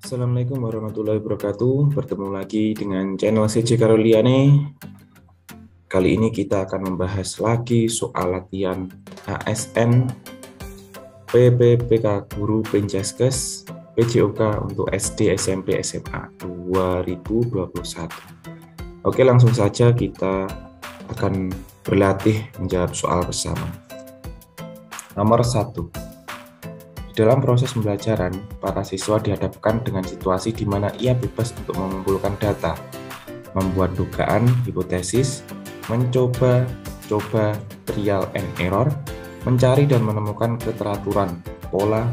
Assalamualaikum warahmatullahi wabarakatuh. Bertemu lagi dengan channel CC Karoliane. Kali ini kita akan membahas lagi soal latihan ASN PPPK Guru Penjaskes PJOK untuk SD, SMP, SMA 2021. Oke, langsung saja kita akan berlatih menjawab soal bersama. Nomor 1. Dalam proses pembelajaran, para siswa dihadapkan dengan situasi di mana ia bebas untuk mengumpulkan data, membuat dugaan, hipotesis, mencoba, trial and error, mencari dan menemukan keteraturan, pola,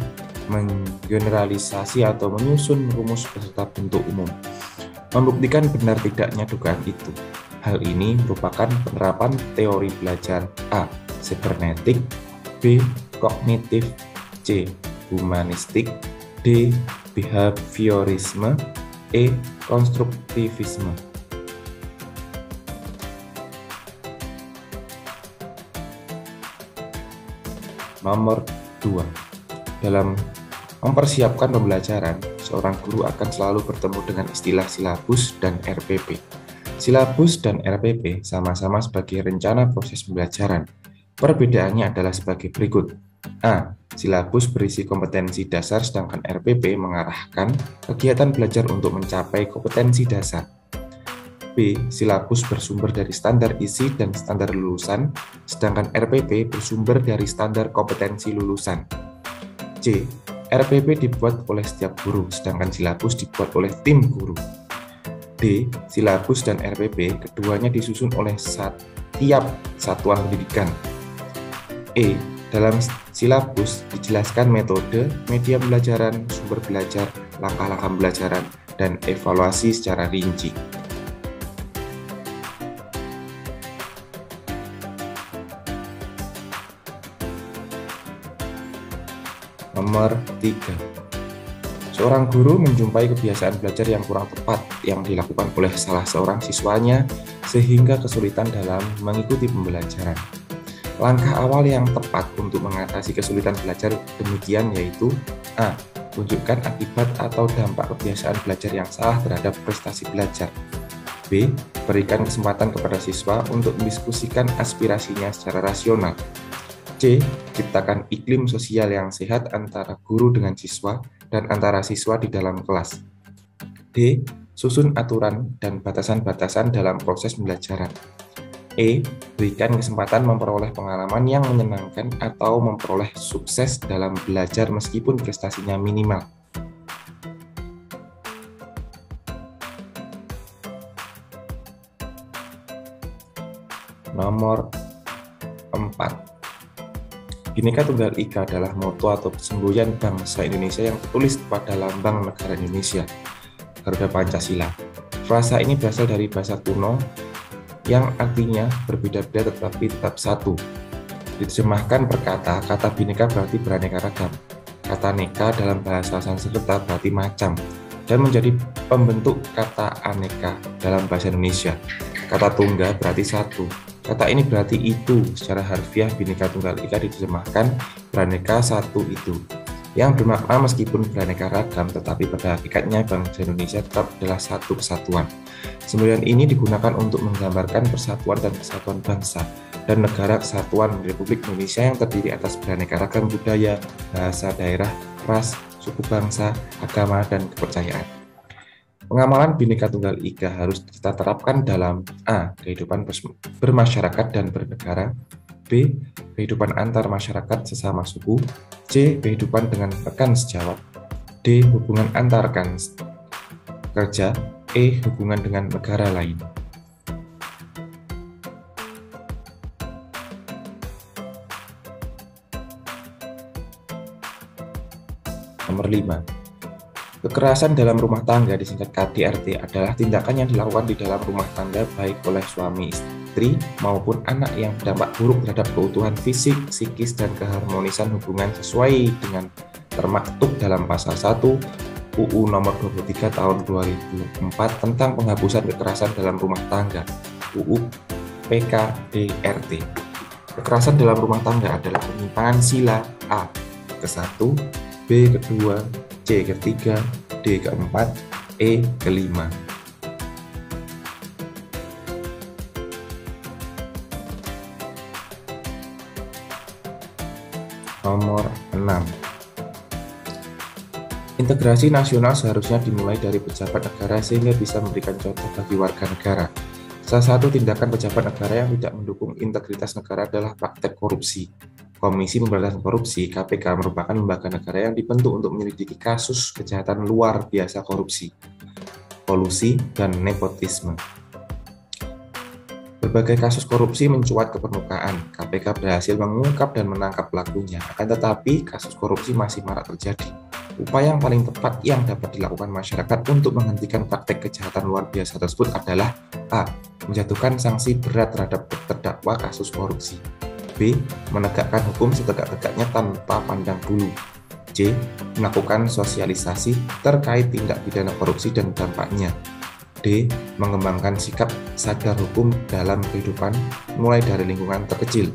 menggeneralisasi atau menyusun rumus beserta bentuk umum, membuktikan benar tidaknya dugaan itu. Hal ini merupakan penerapan teori belajar A. Cybernetik, B. Kognitif, C. Humanistik, D. Behaviorisme, E. Konstruktivisme. Nomor 2. Dalam mempersiapkan pembelajaran, seorang guru akan selalu bertemu dengan istilah silabus dan RPP. Silabus dan RPP sama-sama sebagai rencana proses pembelajaran. Perbedaannya adalah sebagai berikut. A. Silabus berisi kompetensi dasar sedangkan RPP mengarahkan kegiatan belajar untuk mencapai kompetensi dasar. B. Silabus bersumber dari standar isi dan standar lulusan, sedangkan RPP bersumber dari standar kompetensi lulusan. C. RPP dibuat oleh setiap guru, sedangkan silabus dibuat oleh tim guru. D. Silabus dan RPP keduanya disusun oleh setiap satuan pendidikan. E. Dalam silabus dijelaskan metode, media pembelajaran, sumber belajar, langkah-langkah pembelajaran, dan evaluasi secara rinci. Nomor 3. Seorang guru menjumpai kebiasaan belajar yang kurang tepat yang dilakukan oleh salah seorang siswanya sehingga kesulitan dalam mengikuti pembelajaran. Langkah awal yang tepat untuk mengatasi kesulitan belajar demikian yaitu A. Tunjukkan akibat atau dampak kebiasaan belajar yang salah terhadap prestasi belajar. B. Berikan kesempatan kepada siswa untuk mendiskusikan aspirasinya secara rasional. C. Ciptakan iklim sosial yang sehat antara guru dengan siswa dan antara siswa di dalam kelas. D. Susun aturan dan batasan-batasan dalam proses pembelajaran. E. Berikan kesempatan memperoleh pengalaman yang menyenangkan atau memperoleh sukses dalam belajar meskipun prestasinya minimal. Nomor 4. Bhinneka Tunggal Ika adalah moto atau semboyan bangsa Indonesia yang tertulis pada lambang negara Indonesia, Garuda Pancasila. Frasa ini berasal dari bahasa kuno yang artinya berbeda-beda tetapi tetap satu. Diterjemahkan berkata, kata bhinneka berarti beraneka ragam. Kata neka dalam bahasa Sanskerta berarti macam, dan menjadi pembentuk kata aneka dalam bahasa Indonesia. Kata tunggal berarti satu. Kata ini berarti itu. Secara harfiah Bhinneka Tunggal Ika diterjemahkan beraneka satu itu, yang bermakna meskipun beraneka ragam, tetapi pada hakikatnya bangsa Indonesia tetap adalah satu kesatuan. Semboyan ini digunakan untuk menggambarkan persatuan dan kesatuan bangsa dan negara kesatuan Republik Indonesia yang terdiri atas beraneka ragam budaya, bahasa daerah, ras, suku bangsa, agama, dan kepercayaan. Pengamalan Bhinneka Tunggal Ika harus kita terapkan dalam A. Kehidupan bermasyarakat dan bernegara, B. Kehidupan antar masyarakat sesama suku, C. Kehidupan dengan rekan sejawat, D. Hubungan antar rekan kerja, E. Hubungan dengan negara lain. Nomor 5. Kekerasan dalam rumah tangga disingkat KDRT adalah tindakan yang dilakukan di dalam rumah tangga baik oleh suami istri maupun anak yang berdampak buruk terhadap keutuhan fisik, psikis, dan keharmonisan hubungan sesuai dengan termaktub dalam pasal 1 UU Nomor 23 Tahun 2004 tentang penghapusan kekerasan dalam rumah tangga UU PKDRT. Kekerasan dalam rumah tangga adalah penyimpangan sila A ke-1, B ke-2, C ke-3, D keempat, E kelima. Nomor 6. Integrasi nasional seharusnya dimulai dari pejabat negara sehingga bisa memberikan contoh bagi warga negara. Salah satu tindakan pejabat negara yang tidak mendukung integritas negara adalah praktek korupsi. Komisi Pemberantasan Korupsi (KPK) merupakan lembaga negara yang dibentuk untuk menyelidiki kasus kejahatan luar biasa korupsi, kolusi, dan nepotisme. Berbagai kasus korupsi mencuat ke permukaan. KPK berhasil mengungkap dan menangkap pelakunya. Akan tetapi, kasus korupsi masih marak terjadi. Upaya yang paling tepat yang dapat dilakukan masyarakat untuk menghentikan praktek kejahatan luar biasa tersebut adalah A. Menjatuhkan sanksi berat terhadap terdakwa kasus korupsi. B. Menegakkan hukum setegak-tegaknya tanpa pandang bulu. C. Melakukan sosialisasi terkait tindak pidana korupsi dan dampaknya. D. Mengembangkan sikap sadar hukum dalam kehidupan mulai dari lingkungan terkecil.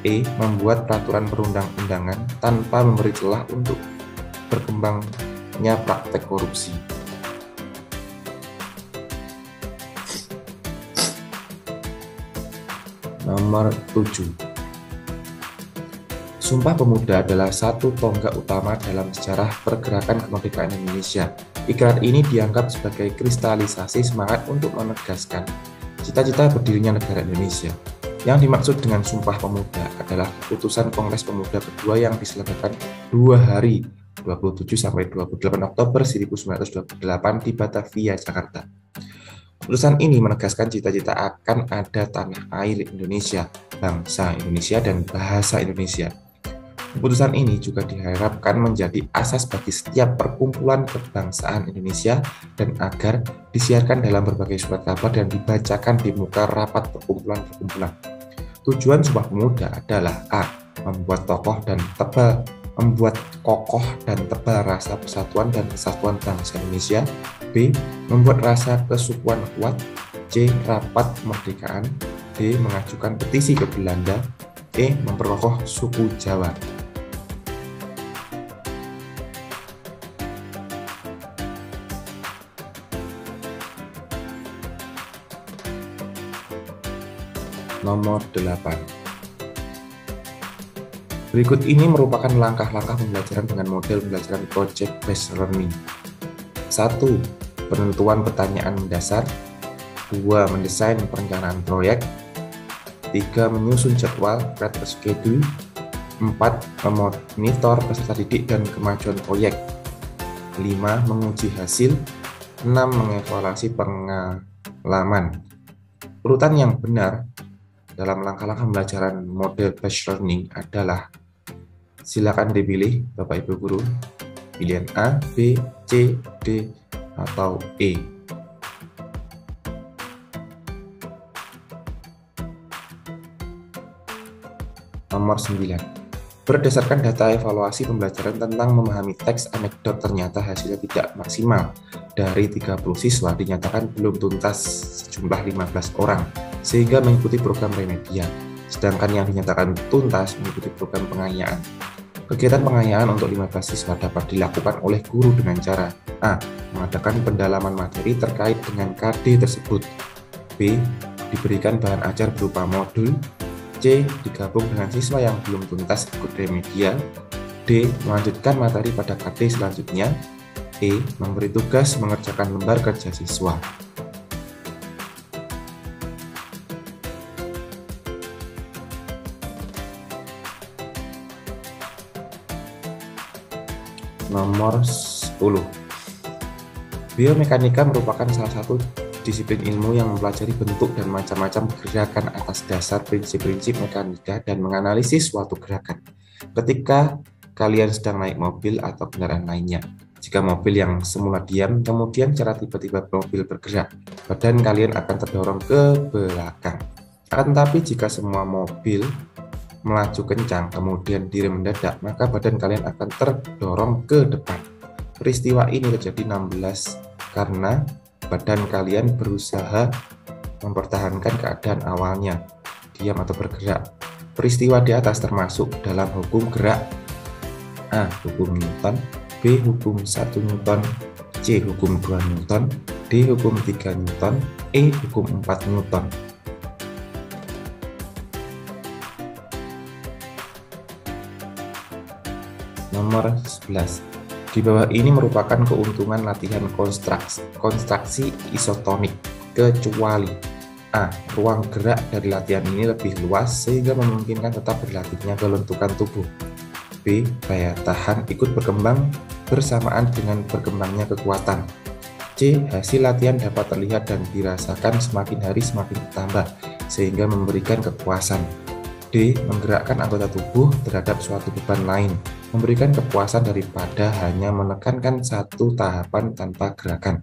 E. Membuat peraturan perundang-undangan tanpa memberi celah untuk berkembangnya praktek korupsi. Nomor 7. Sumpah Pemuda adalah satu tonggak utama dalam sejarah pergerakan kemerdekaan Indonesia. Ikrar ini dianggap sebagai kristalisasi semangat untuk menegaskan cita-cita berdirinya negara Indonesia. Yang dimaksud dengan Sumpah Pemuda adalah keputusan Kongres Pemuda kedua yang diselenggarakan 2 hari, 27–28 Oktober 1928 di Batavia, Jakarta. Keputusan ini menegaskan cita-cita akan ada tanah air Indonesia, bangsa Indonesia, dan bahasa Indonesia. Keputusan ini juga diharapkan menjadi asas bagi setiap perkumpulan kebangsaan Indonesia dan agar disiarkan dalam berbagai surat kabar dan dibacakan di muka rapat perkumpulan-perkumpulan. Tujuan Sumpah Pemuda adalah A. Membuat kokoh dan tebal rasa persatuan dan kesatuan bangsa Indonesia. B. Membuat rasa kesukuan kuat. C. Rapat kemerdekaan. D. Mengajukan petisi ke Belanda. E. Memperkokoh suku Jawa. Nomor 8. Berikut ini merupakan langkah-langkah pembelajaran dengan model pembelajaran Project Based Learning. 1. Penentuan pertanyaan mendasar. 2. Mendesain perencanaan proyek. 3. Menyusun jadwal (create schedule). 4. Memonitor peserta didik dan kemajuan proyek. 5. Menguji hasil. 6. Mengevaluasi pengalaman. Urutan yang benar dalam langkah-langkah pembelajaran model based learning adalah, silakan dipilih Bapak Ibu Guru, pilihan A, B, C, D, atau E. Nomor 9. Berdasarkan data evaluasi pembelajaran tentang memahami teks anekdot, ternyata hasilnya tidak maksimal. Dari 30 siswa dinyatakan belum tuntas sejumlah 15 orang, sehingga mengikuti program remedial. Sedangkan yang dinyatakan tuntas mengikuti program pengayaan. Kegiatan pengayaan untuk 15 siswa dapat dilakukan oleh guru dengan cara A. Mengadakan pendalaman materi terkait dengan KD tersebut. B. Diberikan bahan ajar berupa modul. C. Digabung dengan siswa yang belum tuntas ikut remedial. D. Melanjutkan materi pada KD selanjutnya. E. Memberi tugas mengerjakan lembar kerja siswa. Nomor 10. Biomekanika merupakan salah satu disiplin ilmu yang mempelajari bentuk dan macam-macam gerakan atas dasar prinsip-prinsip mekanika dan menganalisis suatu gerakan. Ketika kalian sedang naik mobil atau kendaraan lainnya, jika mobil yang semula diam, kemudian secara tiba-tiba mobil bergerak, badan kalian akan terdorong ke belakang. Akan tetapi jika semua mobil melaju kencang, kemudian direm mendadak, maka badan kalian akan terdorong ke depan. Peristiwa ini terjadi 16 karena badan kalian berusaha mempertahankan keadaan awalnya, diam atau bergerak. Peristiwa di atas termasuk dalam hukum gerak. A. Hukum Newton. B. Hukum 1 Newton. C. Hukum 2 Newton, D. Hukum 3 Newton, E. Hukum 4 Newton. Nomor 11. Di bawah ini merupakan keuntungan latihan konstraksi isotonik, kecuali A. Ruang gerak dari latihan ini lebih luas sehingga memungkinkan tetap berlatihnya kelentukan tubuh. B. Daya tahan ikut berkembang bersamaan dengan berkembangnya kekuatan. C. Hasil latihan dapat terlihat dan dirasakan semakin hari semakin bertambah sehingga memberikan kepuasan. D. Menggerakkan anggota tubuh terhadap suatu beban lain, memberikan kepuasan daripada hanya menekankan satu tahapan tanpa gerakan.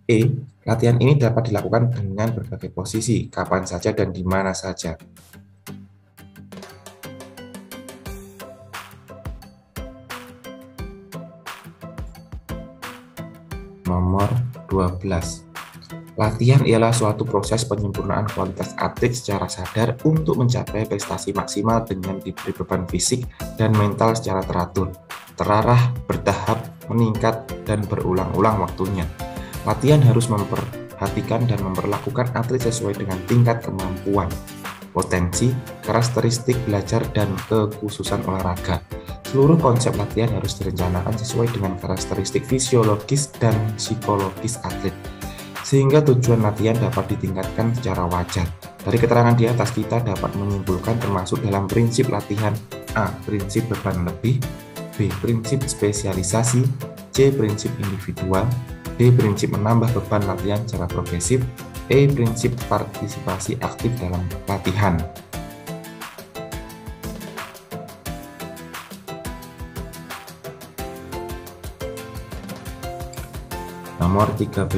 E. Latihan ini dapat dilakukan dengan berbagai posisi, kapan saja dan di mana saja. Nomor 12. Latihan ialah suatu proses penyempurnaan kualitas atlet secara sadar untuk mencapai prestasi maksimal dengan diberi beban fisik dan mental secara teratur, terarah, bertahap, meningkat, dan berulang-ulang waktunya. Latihan harus memperhatikan dan memperlakukan atlet sesuai dengan tingkat kemampuan, potensi, karakteristik belajar, dan kekhususan olahraga. Seluruh konsep latihan harus direncanakan sesuai dengan karakteristik fisiologis dan psikologis atlet, sehingga tujuan latihan dapat ditingkatkan secara wajar. Dari keterangan di atas kita dapat menyimpulkan termasuk dalam prinsip latihan: A. Prinsip beban lebih, B. Prinsip spesialisasi, C. Prinsip individual, D. Prinsip menambah beban latihan secara progresif, E. Prinsip partisipasi aktif dalam latihan. Nomor 13.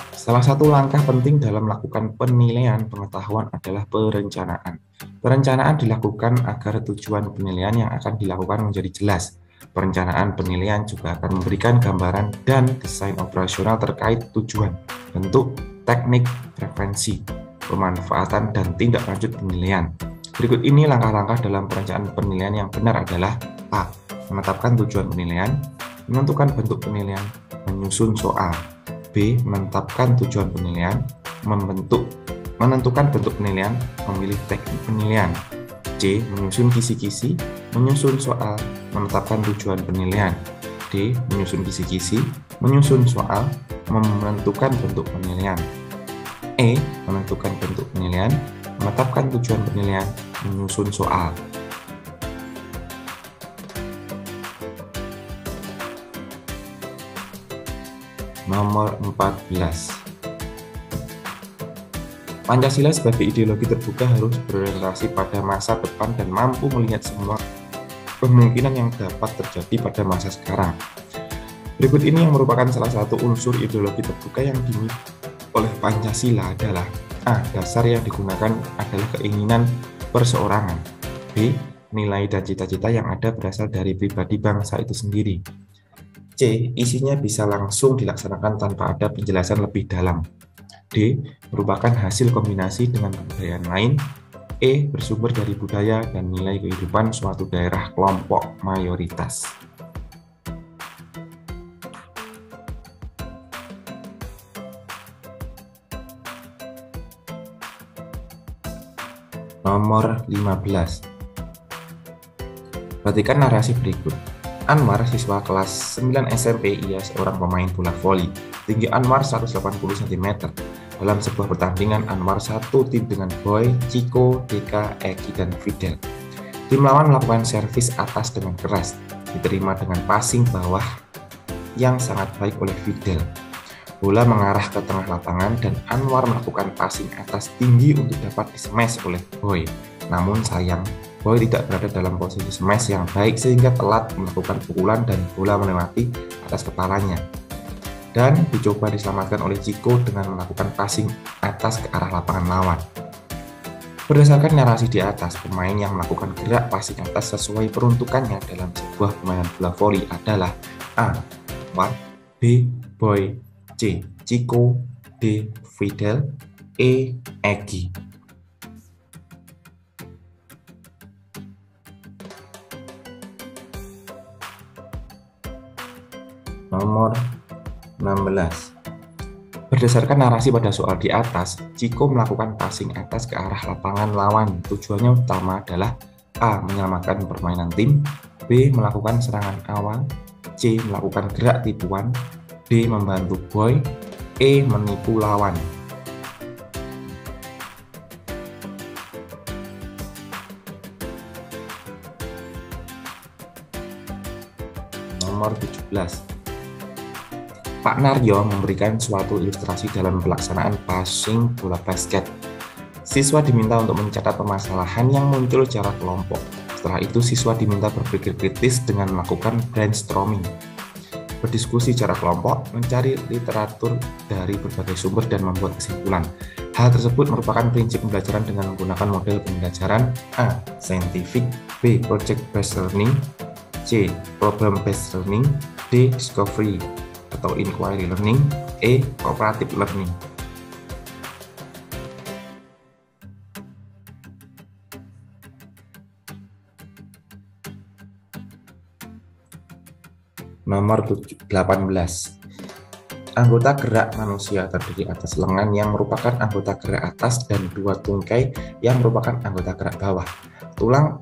Salah satu langkah penting dalam melakukan penilaian pengetahuan adalah perencanaan. Perencanaan dilakukan agar tujuan penilaian yang akan dilakukan menjadi jelas. Perencanaan penilaian juga akan memberikan gambaran dan desain operasional terkait tujuan, bentuk, teknik, frekuensi, pemanfaatan, dan tindak lanjut penilaian. Berikut ini langkah-langkah dalam perencanaan penilaian yang benar adalah: A. Menetapkan tujuan penilaian, menentukan bentuk penilaian, menyusun soal. B. Menetapkan tujuan penilaian, menentukan bentuk penilaian, memilih teknik penilaian. C. Menyusun kisi-kisi, menyusun soal, menetapkan tujuan penilaian. D. Menyusun kisi-kisi, menyusun soal, menentukan bentuk penilaian. E. Menentukan bentuk penilaian, menetapkan tujuan penilaian, menyusun soal. Nomor 14. Pancasila sebagai ideologi terbuka harus berorientasi pada masa depan dan mampu melihat semua kemungkinan yang dapat terjadi pada masa sekarang. Berikut ini yang merupakan salah satu unsur ideologi terbuka yang dimiliki oleh Pancasila adalah: A. Dasar yang digunakan adalah keinginan perseorangan. B. Nilai dan cita-cita yang ada berasal dari pribadi bangsa itu sendiri. C. Isinya bisa langsung dilaksanakan tanpa ada penjelasan lebih dalam. D. Merupakan hasil kombinasi dengan kebudayaan lain. E. Bersumber dari budaya dan nilai kehidupan suatu daerah kelompok mayoritas. Nomor 15. Perhatikan narasi berikut. Anwar, siswa kelas 9 SMP, ia seorang pemain bola voli. Tinggi Anwar 180 cm. Dalam sebuah pertandingan, Anwar satu tim dengan Boy, Chico, Deka, Egi, dan Fidel. Tim lawan melakukan servis atas dengan keras, diterima dengan passing bawah yang sangat baik oleh Fidel. Bola mengarah ke tengah lapangan dan Anwar melakukan passing atas tinggi untuk dapat dismash oleh Boy. Namun sayang, Boy tidak berada dalam posisi smash yang baik sehingga telat melakukan pukulan dan bola melewati atas kepalanya. Dan dicoba diselamatkan oleh Chico dengan melakukan passing atas ke arah lapangan lawan. Berdasarkan narasi di atas, pemain yang melakukan gerak passing atas sesuai peruntukannya dalam sebuah permainan bola voli adalah: A. Anwar, B. Boy, C. Chico, D. Fidel, E. Egi. Nomor 16. Berdasarkan narasi pada soal di atas, Chico melakukan passing atas ke arah lapangan lawan. Tujuannya utama adalah A. Menyelamatkan permainan tim, B. Melakukan serangan awal, C. Melakukan gerak tipuan, D. Membantu boy, E. Menipu lawan. Nomor 17. Pak Naryo memberikan suatu ilustrasi dalam pelaksanaan passing bola basket. Siswa diminta untuk mencatat permasalahan yang muncul secara kelompok. Setelah itu, siswa diminta berpikir kritis dengan melakukan brainstorming, berdiskusi secara kelompok, mencari literatur dari berbagai sumber, dan membuat kesimpulan. Hal tersebut merupakan prinsip pembelajaran dengan menggunakan model pembelajaran A. Scientific, B. Project-based learning, C. Problem-based learning, D. Discovery atau inquiry learning, E. Cooperative learning. Nomor 18. Anggota gerak manusia terdiri atas lengan yang merupakan anggota gerak atas dan dua tungkai yang merupakan anggota gerak bawah. Tulang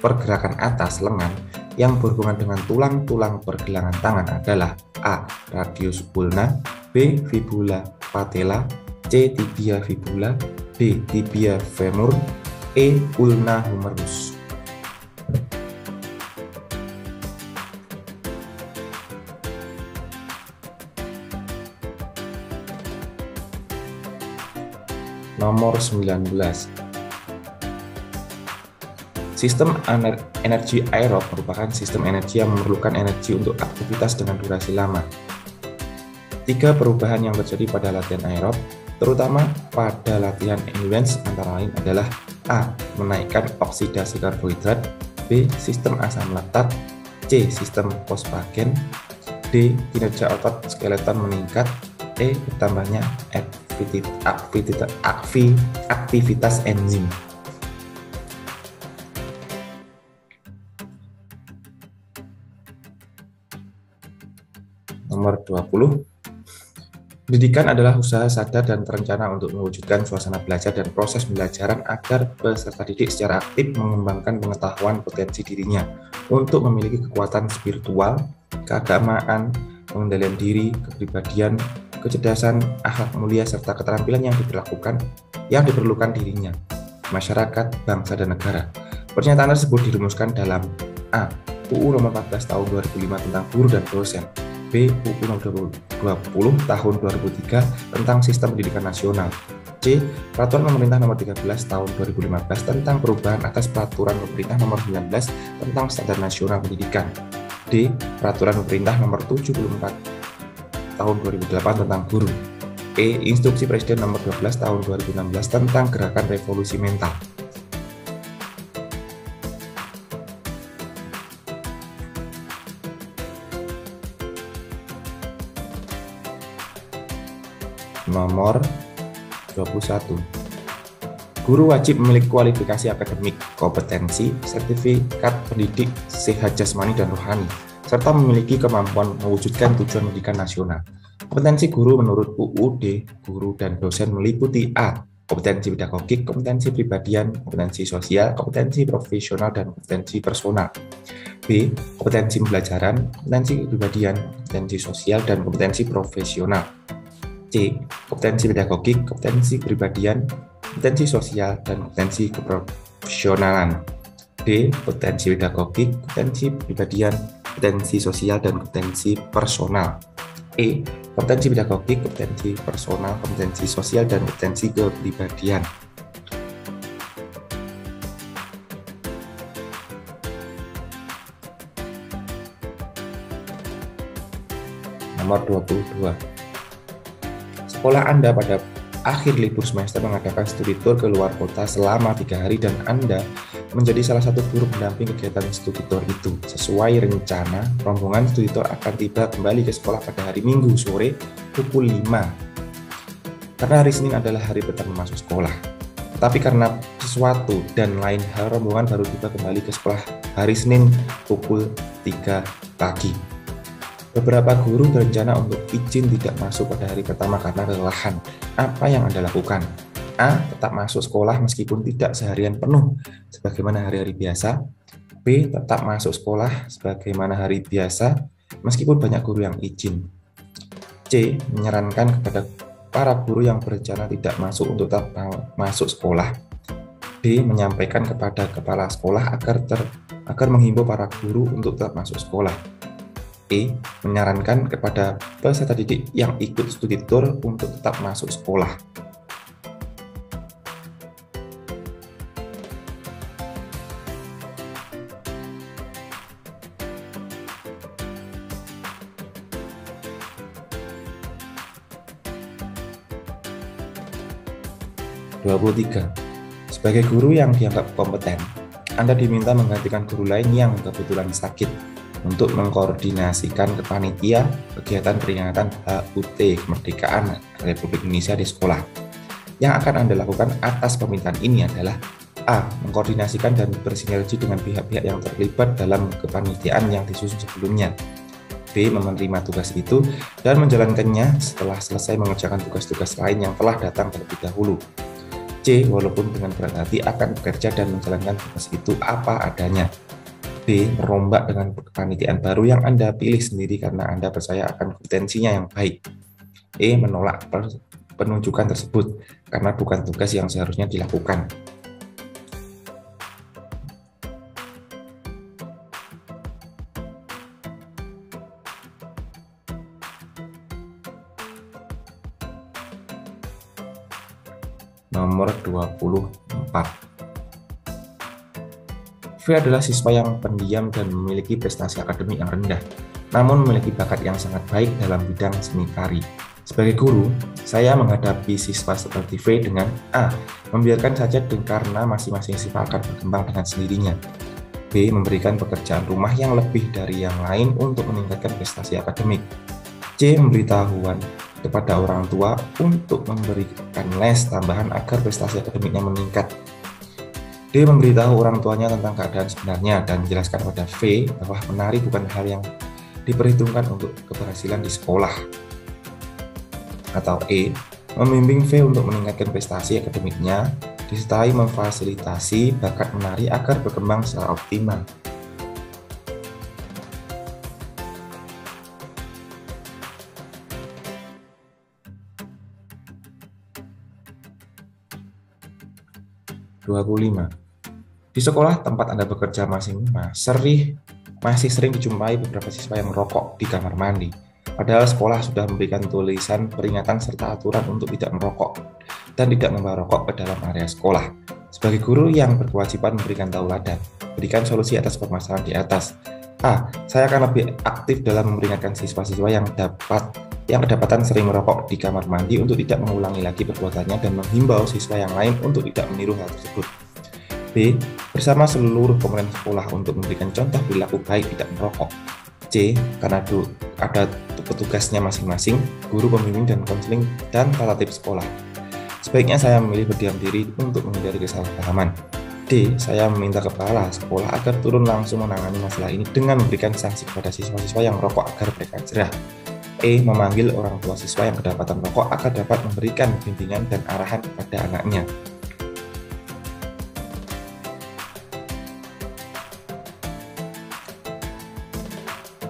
pergerakan atas lengan yang berhubungan dengan tulang-tulang pergelangan tangan adalah A. Radius ulna, B. Fibula patella, C. Tibia fibula, D. Tibia femur, E. Ulna humerus. Nomor 19. Sistem energi aerob merupakan sistem energi yang memerlukan energi untuk aktivitas dengan durasi lama. Tiga perubahan yang terjadi pada latihan aerob, terutama pada latihan endurance, antara lain adalah A. Menaikkan oksidasi karbohidrat, B. Sistem asam laktat, C. Sistem fosfagen, D. Kinerja otot skeleton meningkat, E. Bertambahnya aktivitas enzim. Nomor 20. Pendidikan adalah usaha sadar dan terencana untuk mewujudkan suasana belajar dan proses pembelajaran agar peserta didik secara aktif mengembangkan pengetahuan potensi dirinya untuk memiliki kekuatan spiritual, keagamaan, pengendalian diri, kepribadian, kecerdasan, akhlak mulia, serta keterampilan yang diperlukan dirinya, masyarakat, bangsa, dan negara. Pernyataan tersebut dirumuskan dalam A. UU Nomor 14 Tahun 2005 tentang guru dan dosen, B. UU Nomor 20 Tahun 2003 tentang Sistem Pendidikan Nasional, C. Peraturan Pemerintah Nomor 13 Tahun 2015 tentang perubahan atas Peraturan Pemerintah Nomor 19 tentang Standar Nasional Pendidikan, D. Peraturan Pemerintah Nomor 74 Tahun 2008 tentang guru, E. Instruksi Presiden Nomor 12 Tahun 2016 tentang Gerakan Revolusi Mental. Nomor 21. Guru wajib memiliki kualifikasi akademik, kompetensi, sertifikat pendidik, sehat jasmani dan rohani, serta memiliki kemampuan mewujudkan tujuan pendidikan nasional. Kompetensi guru menurut UUD guru dan dosen meliputi A. Kompetensi pedagogik, kompetensi pribadian, kompetensi sosial, kompetensi profesional, dan kompetensi personal. B. Kompetensi pembelajaran, kompetensi kepribadian, kompetensi sosial, dan kompetensi profesional. C. Kompetensi pedagogik, kompetensi kepribadian, kompetensi sosial, dan kompetensi keprofesionalan. D. Kompetensi pedagogik, kompetensi kepribadian, kompetensi sosial, dan kompetensi personal. E. Kompetensi pedagogik, kompetensi personal, kompetensi sosial, dan kompetensi kepribadian. Nomor 22. Sekolah Anda pada akhir libur semester mengadakan studi tour ke luar kota selama 3 hari dan Anda menjadi salah satu guru pendamping kegiatan studi tour itu. Sesuai rencana, rombongan studi tour akan tiba kembali ke sekolah pada hari Minggu sore pukul 5. Karena hari Senin adalah hari pertama masuk sekolah. Tetapi karena sesuatu dan lain hal, rombongan baru tiba kembali ke sekolah hari Senin pukul 3 pagi. Beberapa guru berencana untuk izin tidak masuk pada hari pertama karena kelelahan. Apa yang Anda lakukan? A. Tetap masuk sekolah meskipun tidak seharian penuh, sebagaimana hari-hari biasa. B. Tetap masuk sekolah sebagaimana hari biasa, meskipun banyak guru yang izin. C. Menyarankan kepada para guru yang berencana tidak masuk untuk tetap masuk sekolah. D. Menyampaikan kepada kepala sekolah agar menghimbau para guru untuk tetap masuk sekolah. E. Menyarankan kepada peserta didik yang ikut studi tour untuk tetap masuk sekolah. Sebagai guru yang dianggap kompeten, Anda diminta menggantikan guru lain yang kebetulan sakit untuk mengkoordinasikan panitia kegiatan peringatan HUT Kemerdekaan Republik Indonesia di sekolah. Yang akan Anda lakukan atas permintaan ini adalah A. Mengkoordinasikan dan bersinergi dengan pihak-pihak yang terlibat dalam kepanitiaan yang disusun sebelumnya. B. Menerima tugas itu dan menjalankannya setelah selesai mengerjakan tugas-tugas lain yang telah datang terlebih dahulu. C. Walaupun dengan berat hati akan bekerja dan menjalankan tugas itu apa adanya. B. Merombak dengan kepanitiaan baru yang Anda pilih sendiri karena Anda percaya akan kompetensinya yang baik. E. Menolak penunjukan tersebut karena bukan tugas yang seharusnya dilakukan. Nomor 24. V adalah siswa yang pendiam dan memiliki prestasi akademik yang rendah, namun memiliki bakat yang sangat baik dalam bidang seni tari. Sebagai guru, saya menghadapi siswa seperti V dengan A. Membiarkan saja karena masing-masing siswa akan berkembang dengan sendirinya. B. Memberikan pekerjaan rumah yang lebih dari yang lain untuk meningkatkan prestasi akademik. C. Memberitahuan kepada orang tua untuk memberikan les tambahan agar prestasi akademiknya meningkat. D. Memberitahu orang tuanya tentang keadaan sebenarnya dan menjelaskan kepada V bahwa menari bukan hal yang diperhitungkan untuk keberhasilan di sekolah. Atau E. Membimbing V untuk meningkatkan prestasi akademiknya, disertai memfasilitasi bakat menari agar berkembang secara optimal. Di sekolah tempat Anda bekerja masih sering dijumpai beberapa siswa yang merokok di kamar mandi. Padahal sekolah sudah memberikan tulisan peringatan serta aturan untuk tidak merokok dan tidak membawa rokok ke dalam area sekolah. Sebagai guru yang berkewajiban memberikan tauladan, berikan solusi atas permasalahan di atas. A. Saya akan lebih aktif dalam memperingatkan siswa-siswa yang kedapatan sering merokok di kamar mandi untuk tidak mengulangi lagi perbuatannya dan menghimbau siswa yang lain untuk tidak meniru hal tersebut. B. Bersama seluruh komponen sekolah untuk memberikan contoh perilaku baik tidak merokok. C. Karena ada petugasnya masing-masing, guru, pembimbing, dan konseling, dan tata tertib sekolah. Sebaiknya saya memilih berdiam diri untuk menghindari kesalahpahaman. D. Saya meminta kepala sekolah agar turun langsung menangani masalah ini dengan memberikan sanksi kepada siswa-siswa yang merokok agar mereka jerah. E. Memanggil orang tua siswa yang kedapatan merokok agar dapat memberikan bimbingan dan arahan kepada anaknya.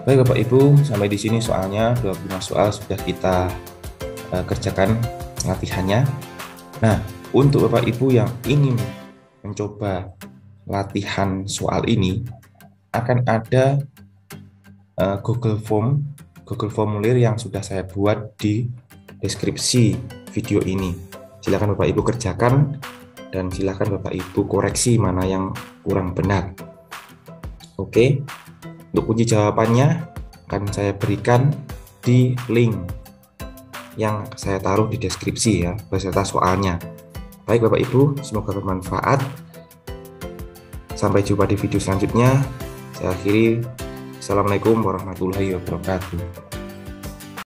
Baik Bapak Ibu, sampai di sini soalnya 25 soal sudah kita kerjakan latihannya. Nah, untuk Bapak Ibu yang ingin mencoba latihan soal ini, akan ada Google Formulir yang sudah saya buat di deskripsi video ini. Silakan Bapak Ibu kerjakan dan silakan Bapak Ibu koreksi mana yang kurang benar. Oke. Untuk kunci jawabannya akan saya berikan di link yang saya taruh di deskripsi ya, beserta soalnya. Baik Bapak Ibu, semoga bermanfaat. Sampai jumpa di video selanjutnya. Saya akhiri. Assalamualaikum warahmatullahi wabarakatuh.